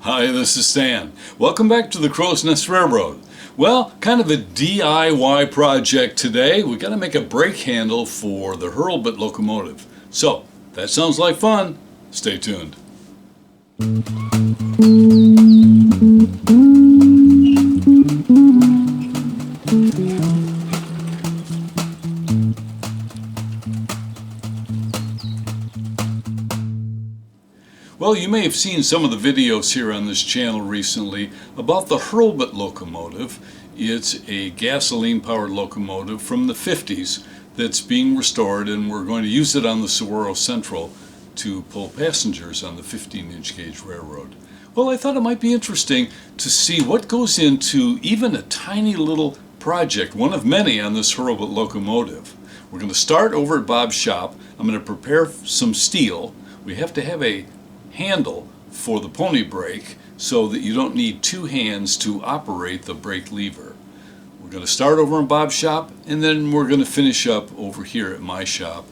Hi, this is Stan. Welcome back to the Crow's Nest Railroad. Well, kind of a DIY project today. We got to make a brake handle for the Hurlbut locomotive. So, that sounds like fun. Stay tuned. Well, you may have seen some of the videos here on this channel recently about the Hurlbut locomotive. It's a gasoline-powered locomotive from the 50s that's being restored, and we're going to use it on the Sahuaro Central to pull passengers on the 15-inch gauge railroad. Well, I thought it might be interesting to see what goes into even a tiny little project, one of many on this Hurlbut locomotive. We're going to start over at Bob's shop. I'm going to prepare some steel. We have to have a handle for the pony brake so that you don't need two hands to operate the brake lever. We're going to start over in Bob's shop, and then we're going to finish up over here at my shop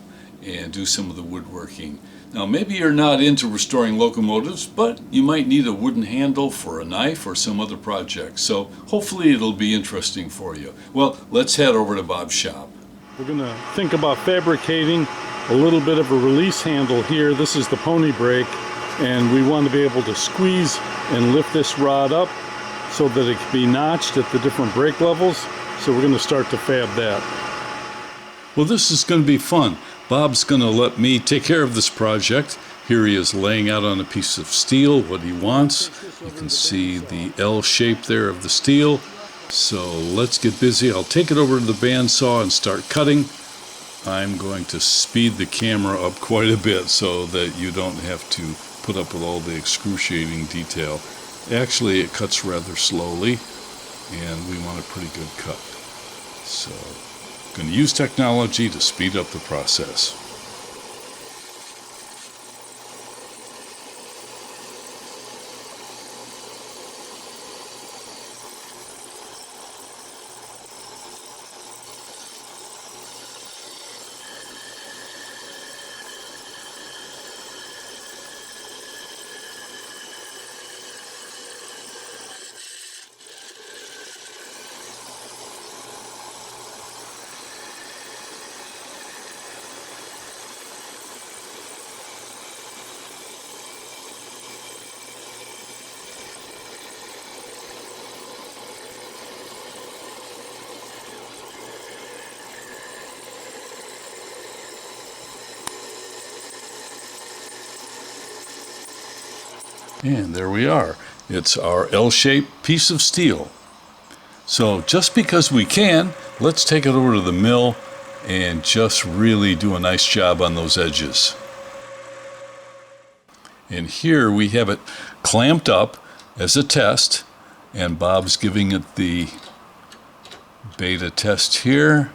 and do some of the woodworking. Now, maybe you're not into restoring locomotives, but you might need a wooden handle for a knife or some other project, so hopefully it'll be interesting for you. Well, let's head over to Bob's shop. We're going to think about fabricating a little bit of a release handle here. This is the pony brake, and we want to be able to squeeze and lift this rod up so that it can be notched at the different brake levels. So we're going to start to fab that. Well, this is going to be fun. Bob's going to let me take care of this project. Here he is laying out on a piece of steel what he wants. You can see the L shape there of the steel. So let's get busy. I'll take it over to the bandsaw and start cutting. I'm going to speed the camera up quite a bit so that you don't have to put up with all the excruciating detail. Actually, it cuts rather slowly, and we want a pretty good cut. So, I'm going to use technology to speed up the process. And there we are. It's our L-shaped piece of steel. So just because we can, let's take it over to the mill and just really do a nice job on those edges. And here we have it clamped up as a test, and Bob's giving it the beta test here.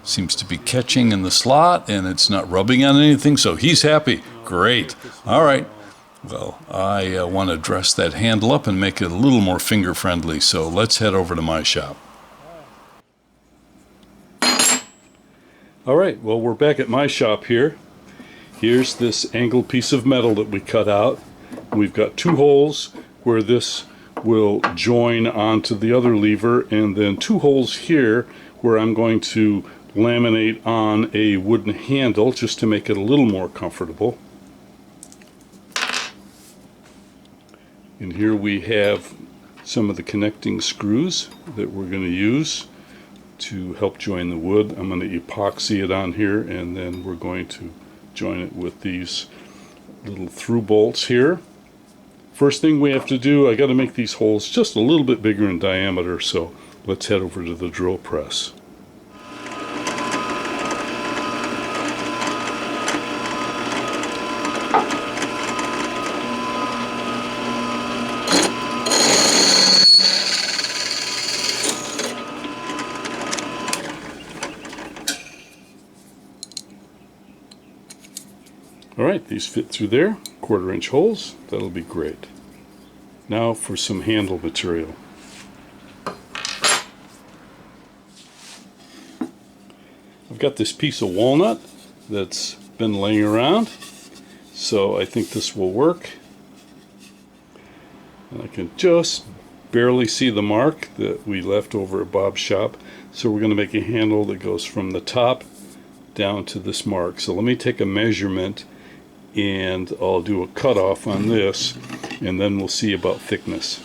Seems to be catching in the slot, and it's not rubbing on anything, so he's happy. Great. All right. Well, I want to dress that handle up and make it a little more finger friendly, so let's head over to my shop. All right, well, we're back at my shop here. Here's this angled piece of metal that we cut out. We've got two holes where this will join onto the other lever, and then two holes here where I'm going to laminate on a wooden handle just to make it a little more comfortable. And here we have some of the connecting screws that we're going to use to help join the wood. I'm going to epoxy it on here, and then we're going to join it with these little through bolts here. First thing we have to do, I got to make these holes just a little bit bigger in diameter, so let's head over to the drill press. Alright, these fit through there, 1/4 inch holes, that'll be great. Now for some handle material. I've got this piece of walnut that's been laying around, so I think this will work. And I can just barely see the mark that we left over at Bob's shop. So we're going to make a handle that goes from the top down to this mark. So let me take a measurement and I'll do a cutoff on this, and then we'll see about thickness.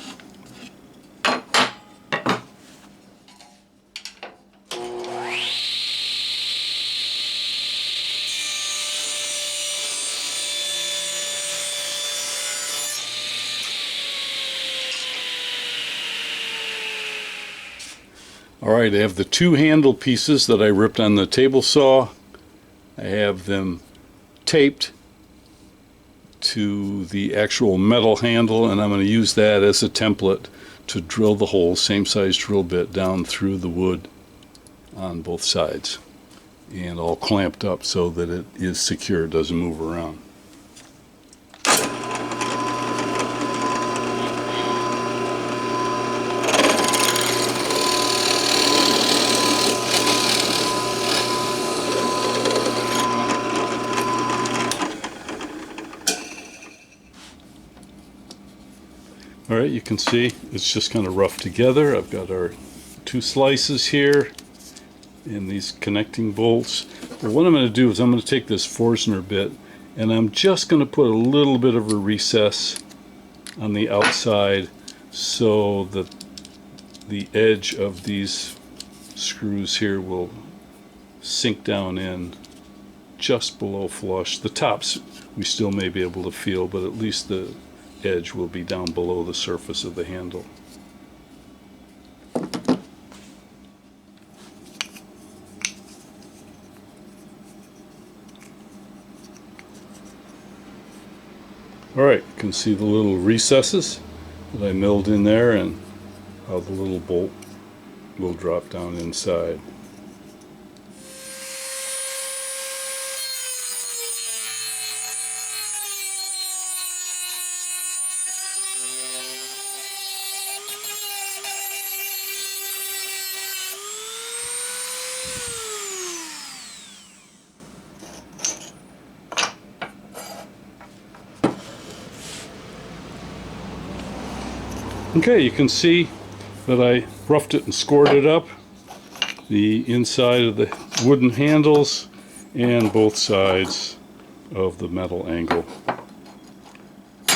Alright, I have the two handle pieces that I ripped on the table saw. I have them taped to the actual metal handle, and I'm going to use that as a template to drill the hole, same size drill bit, down through the wood on both sides, and all clamped up so that it is secure, it doesn't move around. Alright, you can see it's just kind of rough together. I've got our two slices here and these connecting bolts. But what I'm going to do is I'm going to take this Forstner bit and I'm just going to put a little bit of a recess on the outside so that the edge of these screws here will sink down in just below flush. The tops we still may be able to feel, but at least the edge will be down below the surface of the handle. Alright, you can see the little recesses that I milled in there and how the little bolt will drop down inside. Okay, you can see that I roughed it and scored it up, the inside of the wooden handles and both sides of the metal angle.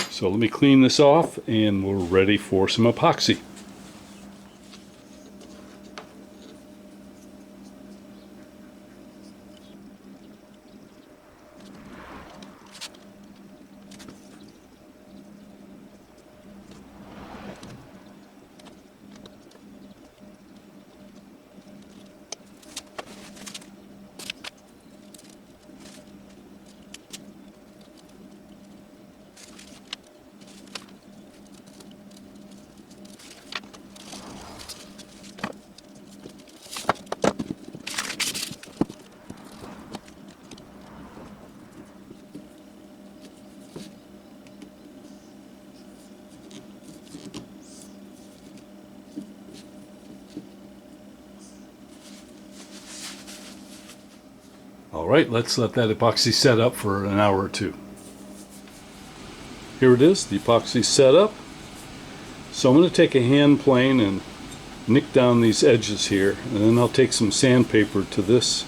So let me clean this off and we're ready for some epoxy. Alright, let's let that epoxy set up for an hour or two. Here it is, the epoxy set up. So I'm going to take a hand plane and nick down these edges here, and then I'll take some sandpaper to this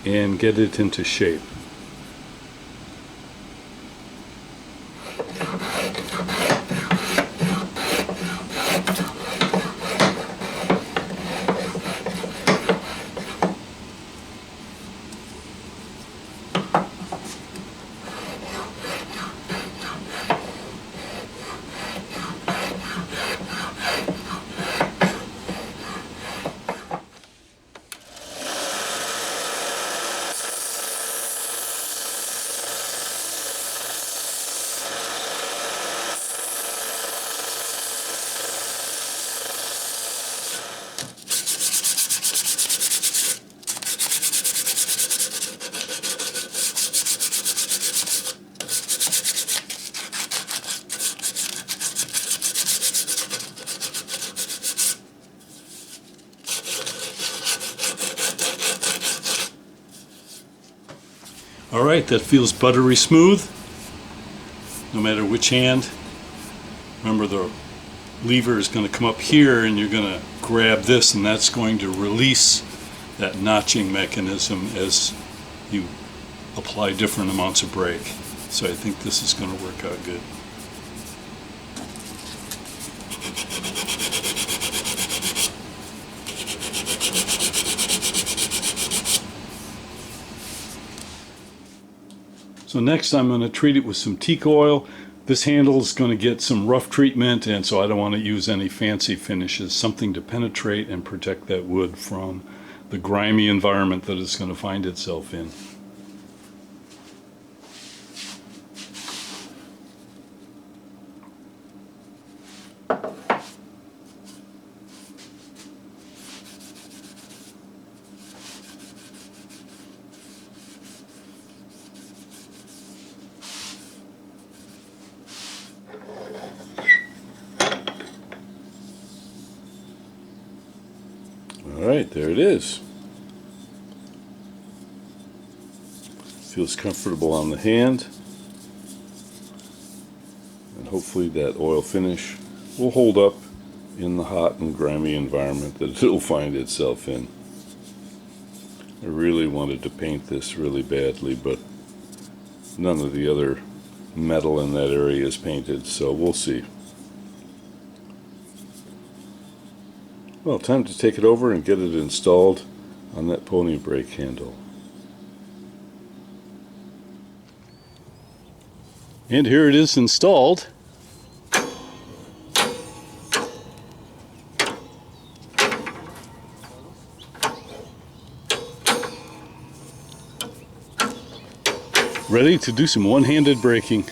and get it into shape. Alright, that feels buttery smooth, no matter which hand. Remember, the lever is going to come up here, and you're going to grab this, and that's going to release that notching mechanism as you apply different amounts of brake. So I think this is going to work out good. So next I'm going to treat it with some teak oil. This handle is going to get some rough treatment, and so I don't want to use any fancy finishes. Something to penetrate and protect that wood from the grimy environment that it's going to find itself in. Alright, there it is. Feels comfortable on the hand, and hopefully that oil finish will hold up in the hot and grimy environment that it'll find itself in. I really wanted to paint this really badly, but none of the other metal in that area is painted, so we'll see. Well, time to take it over and get it installed on that pony brake handle. And here it is installed. Ready to do some one-handed braking.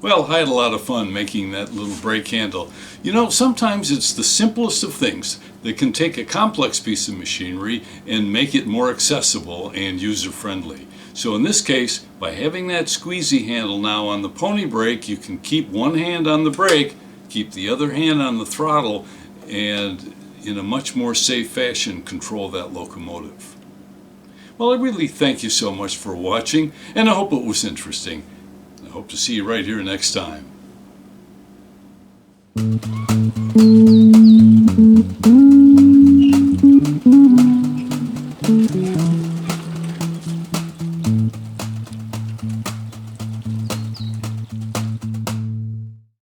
Well, I had a lot of fun making that little brake handle. You know, sometimes it's the simplest of things that can take a complex piece of machinery and make it more accessible and user-friendly. So in this case, by having that squeezy handle now on the pony brake, you can keep one hand on the brake, keep the other hand on the throttle, and in a much more safe fashion control that locomotive. Well, I really thank you so much for watching, and I hope it was interesting. I hope to see you right here next time.